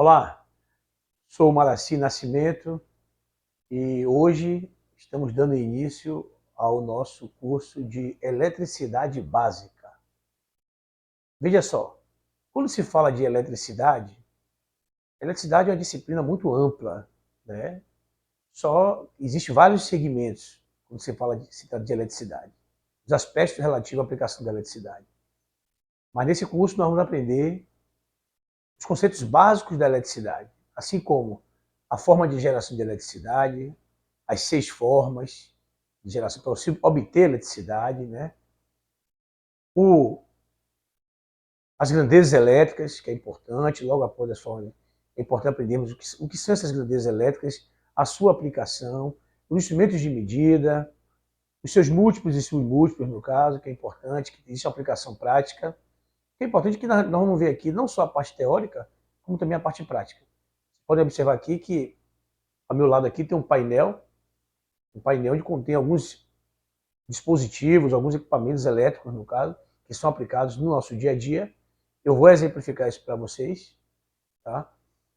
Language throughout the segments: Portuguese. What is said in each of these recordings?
Olá, sou o Maraci Nascimento e hoje estamos dando início ao nosso curso de Eletricidade Básica. Veja só, quando se fala de eletricidade é uma disciplina muito ampla, né? Existem vários segmentos quando se trata de eletricidade, os aspectos relativos à aplicação da eletricidade. Mas nesse curso nós vamos aprender os conceitos básicos da eletricidade, assim como a forma de geração de eletricidade, as 6 formas de geração para você obter eletricidade, né? As grandezas elétricas, que é importante, logo após as formas, é importante aprendermos o que são essas grandezas elétricas, a sua aplicação, os instrumentos de medida, os seus múltiplos e submúltiplos, no caso, que é importante, que existe uma aplicação prática. É importante que nós vamos ver aqui não só a parte teórica, como também a parte prática. Você pode observar aqui que, ao meu lado aqui, tem um painel onde contém alguns dispositivos, alguns equipamentos elétricos, no caso, que são aplicados no nosso dia a dia. Eu vou exemplificar isso para vocês. Tá?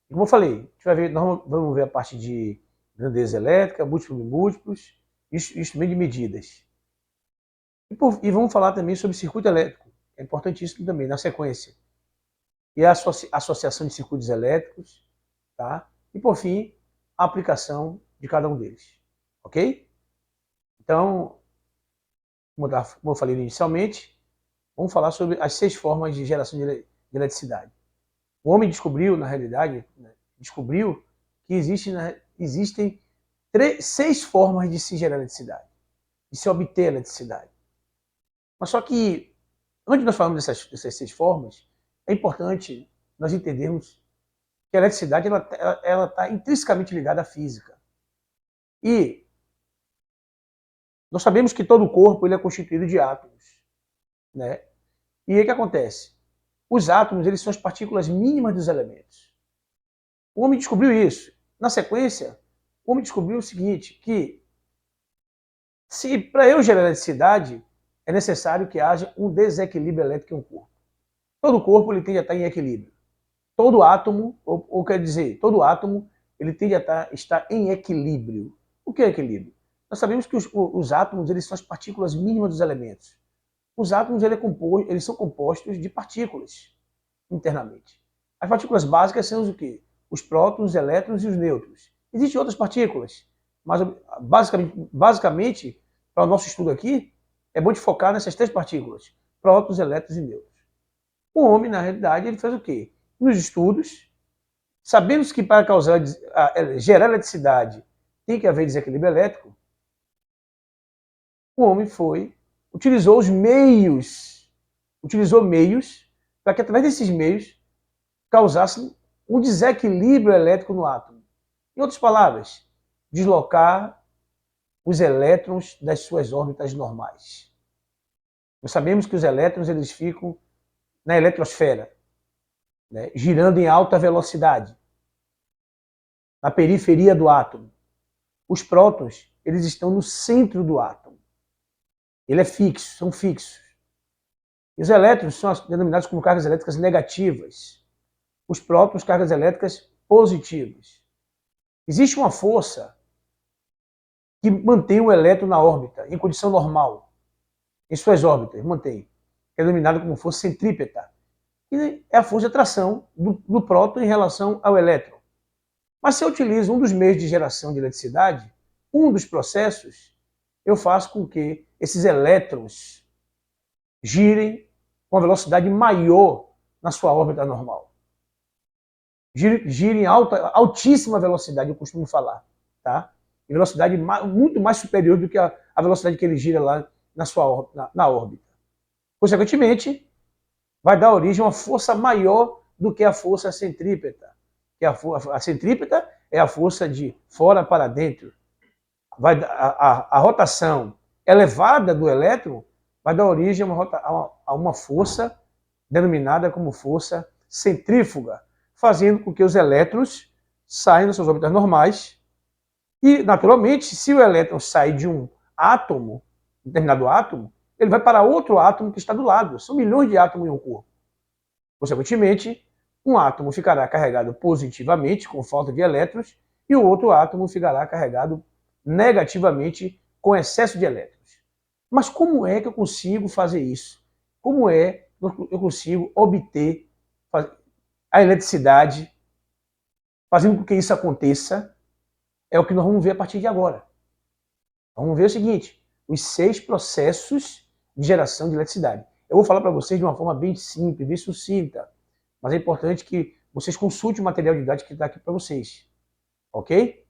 E como eu falei, nós vamos ver a parte de grandeza elétrica, múltiplos e múltiplos, instrumento de medidas. E vamos falar também sobre circuito elétrico, que é importantíssimo também, na sequência. E a associação de circuitos elétricos, tá? E por fim, a aplicação de cada um deles. Ok? Então, como eu falei inicialmente, vamos falar sobre as 6 formas de geração de eletricidade. O homem descobriu, na realidade, que existem 6 formas de se gerar eletricidade, de se obter eletricidade. Mas só que, antes de nós falarmos dessas 6 formas, é importante nós entendermos que a eletricidade ela está intrinsecamente ligada à física. E nós sabemos que todo o corpo ele é constituído de átomos, né? E aí o que acontece? Os átomos eles são as partículas mínimas dos elementos. O homem descobriu isso. Na sequência, o homem descobriu o seguinte, que se para eu gerar eletricidade, é necessário que haja um desequilíbrio elétrico em um corpo. Todo corpo ele tende a estar em equilíbrio. Todo átomo, ou quer dizer, todo átomo ele tende a estar em equilíbrio. O que é equilíbrio? Nós sabemos que os átomos eles são as partículas mínimas dos elementos. Os átomos eles são compostos de partículas internamente. As partículas básicas são o quê? Os prótons, os elétrons e os nêutrons. Existem outras partículas, mas basicamente, para o nosso estudo aqui, é bom de focar nessas 3 partículas, prótons, elétrons e nêutrons. O homem, na realidade, ele fez o quê? Nos estudos, sabendo que para gerar eletricidade tem que haver desequilíbrio elétrico, o homem utilizou meios para que através desses meios causassem um desequilíbrio elétrico no átomo. Em outras palavras, deslocar os elétrons das suas órbitas normais. Nós sabemos que os elétrons eles ficam na eletrosfera, né, girando em alta velocidade, na periferia do átomo. Os prótons eles estão no centro do átomo. Ele é fixo, são fixos. E os elétrons são denominados como cargas elétricas negativas. Os prótons, cargas elétricas positivas. Existe uma força que mantém o elétron na órbita, em condição normal, em suas órbitas, mantém, que é denominada como força centrípeta, que é a força de atração do próton em relação ao elétron. Mas se eu utilizo um dos meios de geração de eletricidade, um dos processos, eu faço com que esses elétrons girem com uma velocidade maior na sua órbita normal. Gira em altíssima velocidade, eu costumo falar, tá? Em velocidade muito mais superior do que a velocidade que ele gira lá na órbita. Consequentemente, vai dar origem a uma força maior do que a força centrípeta. A centrípeta é a força de fora para dentro. A rotação elevada do elétron vai dar origem a uma força denominada como força centrífuga, fazendo com que os elétrons saiam das suas órbitas normais. E, naturalmente, se o elétron sair de um átomo, um determinado átomo, ele vai para outro átomo que está do lado. São milhões de átomos em um corpo. Consequentemente, Um átomo ficará carregado positivamente, com falta de elétrons, e o outro átomo ficará carregado negativamente, com excesso de elétrons. Mas como é que eu consigo fazer isso? Como é que eu consigo obter a eletricidade, fazendo com que isso aconteça? É o que nós vamos ver a partir de agora. Vamos ver o seguinte, os 6 processos de geração de eletricidade. Eu vou falar para vocês de uma forma bem simples, bem sucinta, mas é importante que vocês consultem o material didático que está aqui para vocês, ok?